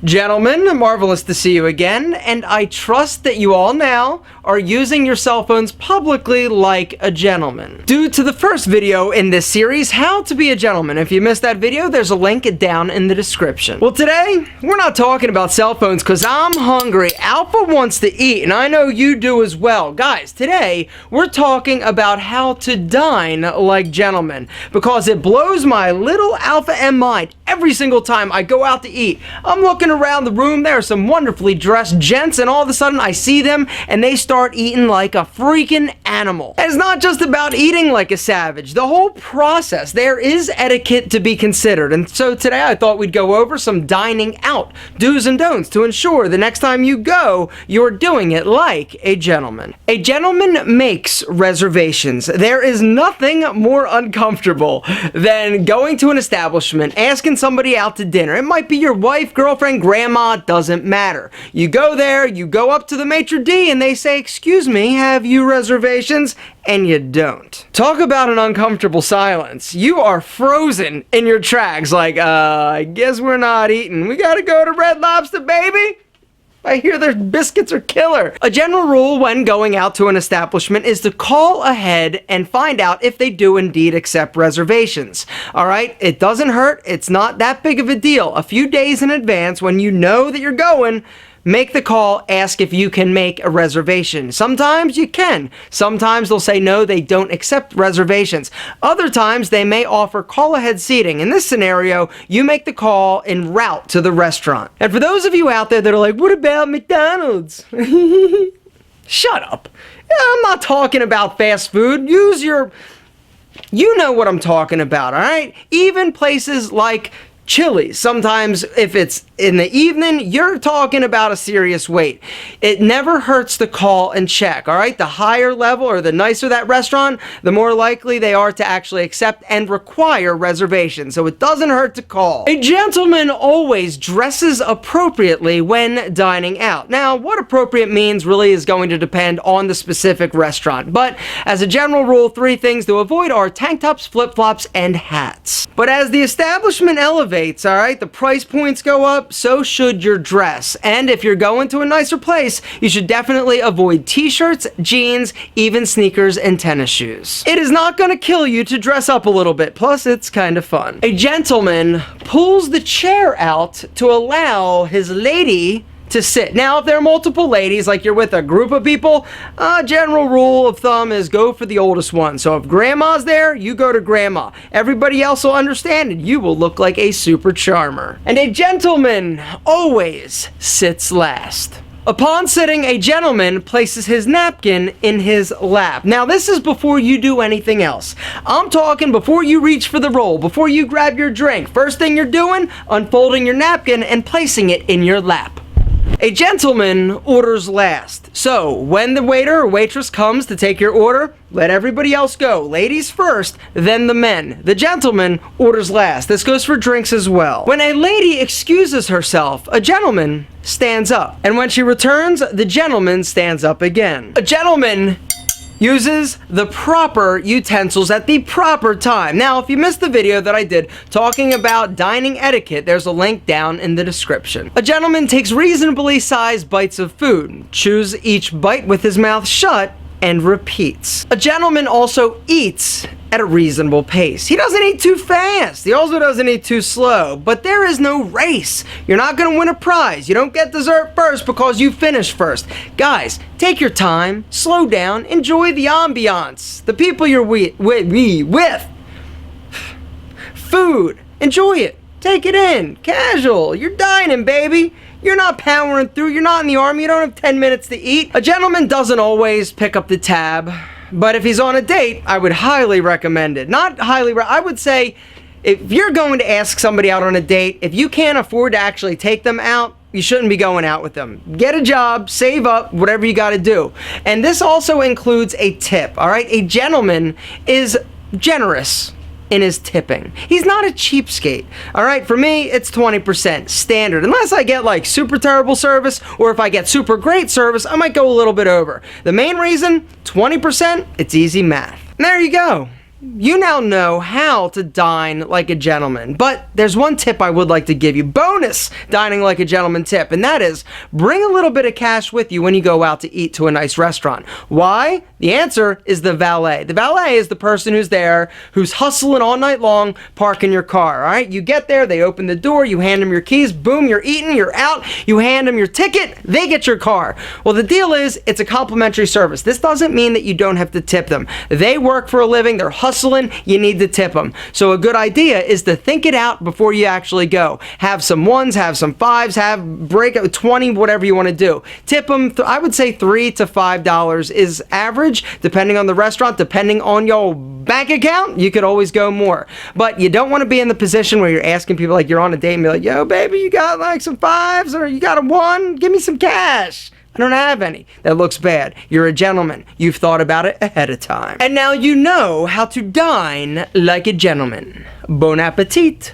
Gentlemen, marvelous to see you again, and I trust that you all now are using your cell phones publicly like a gentleman. Due to the first video in this series, How to Be a Gentleman. If you missed that video, there's a link down in the description. Well, today, we're not talking about cell phones because I'm hungry. Alpha wants to eat, and I know you do as well. Guys, today, we're talking about how to dine like gentlemen because it blows my little Alpha M mind every single time I go out to eat. I'm looking around the room, there are some wonderfully dressed gents, and all of a sudden I see them and they start eating like a freaking animal. And it's not just about eating like a savage. The whole process, there is etiquette to be considered. And so today I thought we'd go over some dining out do's and don'ts to ensure the next time you go, you're doing it like a gentleman. A gentleman makes reservations. There is nothing more uncomfortable than going to an establishment, asking somebody out to dinner. It might be your wife, girlfriend, grandma, doesn't matter. You go there, you go up to the maitre d' and they say, "Excuse me, have you reservations?" And you don't. Talk about an uncomfortable silence. You are frozen in your tracks like, I guess we're not eating. We gotta go to Red Lobster, baby. I hear their biscuits are killer. A general rule when going out to an establishment is to call ahead and find out if they do indeed accept reservations. Alright, it doesn't hurt, it's not that big of a deal. A few days in advance when you know that you're going, make the call, ask if you can make a reservation. Sometimes you can. Sometimes they'll say no, they don't accept reservations. Other times they may offer call-ahead seating. In this scenario, you make the call en route to the restaurant. And for those of you out there that are like, what about McDonald's? Shut up. I'm not talking about fast food. You know what I'm talking about, alright? Even places like Chili's. Sometimes if it's in the evening, you're talking about a serious wait. It never hurts to call and check, all right? The higher level or the nicer that restaurant, the more likely they are to actually accept and require reservations. So it doesn't hurt to call. A gentleman always dresses appropriately when dining out. Now, what appropriate means really is going to depend on the specific restaurant. But as a general rule, 3 things to avoid are tank tops, flip-flops, and hats. But as the establishment elevates, all right, the price points go up, so should your dress. And if you're going to a nicer place, you should definitely avoid t-shirts, jeans, even sneakers and tennis shoes. It is not going to kill you to dress up a little bit, plus it's kind of fun. A gentleman pulls the chair out to allow his lady to sit. Now, if there are multiple ladies, like you're with a group of people, a general rule of thumb is go for the oldest one. So if grandma's there, you go to grandma. Everybody else will understand and you will look like a super charmer. And a gentleman always sits last. Upon sitting, a gentleman places his napkin in his lap. Now, this is before you do anything else. I'm talking before you reach for the roll, before you grab your drink. First thing you're doing, unfolding your napkin and placing it in your lap. A gentleman orders last. So, when the waiter or waitress comes to take your order, let everybody else go. Ladies first, then the men. The gentleman orders last. This goes for drinks as well. When a lady excuses herself, a gentleman stands up. And when she returns, the gentleman stands up again. A gentleman uses the proper utensils at the proper time. Now, if you missed the video that I did talking about dining etiquette, there's a link down in the description. A gentleman takes reasonably sized bites of food, chews each bite with his mouth shut, and repeats. A gentleman also eats at a reasonable pace. He doesn't eat too fast. He also doesn't eat too slow. But there is no race. You're not going to win a prize. You don't get dessert first because you finish first. Guys, take your time, slow down, enjoy the ambiance. The people you're with. Food. Enjoy it. Take it in. Casual. You're dining, baby. You're not powering through. You're not in the army. You don't have 10 minutes to eat. A gentleman doesn't always pick up the tab, but if he's on a date, I would highly recommend it. Not highly, I would say if you're going to ask somebody out on a date, if you can't afford to actually take them out, you shouldn't be going out with them. Get a job, save up, whatever you got to do. And this also includes a tip, all right? A gentleman is generous in his tipping. He's not a cheapskate. All right, for me, it's 20% standard. Unless I get like super terrible service, or if I get super great service, I might go a little bit over. The main reason, 20%, it's easy math. And there you go. you now know how to dine like a gentleman. But there's one tip I would like to give you. Bonus dining like a gentleman tip. And that is, bring a little bit of cash with you when you go out to eat to a nice restaurant. Why? The answer is the valet. The valet is the person who's there, who's hustling all night long, parking your car, all right? You get there, they open the door, you hand them your keys, boom, you're eating, you're out, you hand them your ticket, they get your car. Well, the deal is, it's a complimentary service. This doesn't mean that you don't have to tip them. They work for a living, they're hustling, you need to tip them. So a good idea is to think it out before you actually go. Have some ones, have some fives, break out 20, whatever you want to do. Tip them, I would say $3 to $5 is average, depending on the restaurant, depending on your bank account, you could always go more. But you don't want to be in the position where you're asking people like you're on a date and be like, yo, baby, you got like some fives or you got a one? Give me some cash. I don't have any. That looks bad. You're a gentleman. You've thought about it ahead of time. And now you know how to dine like a gentleman. Bon appetit.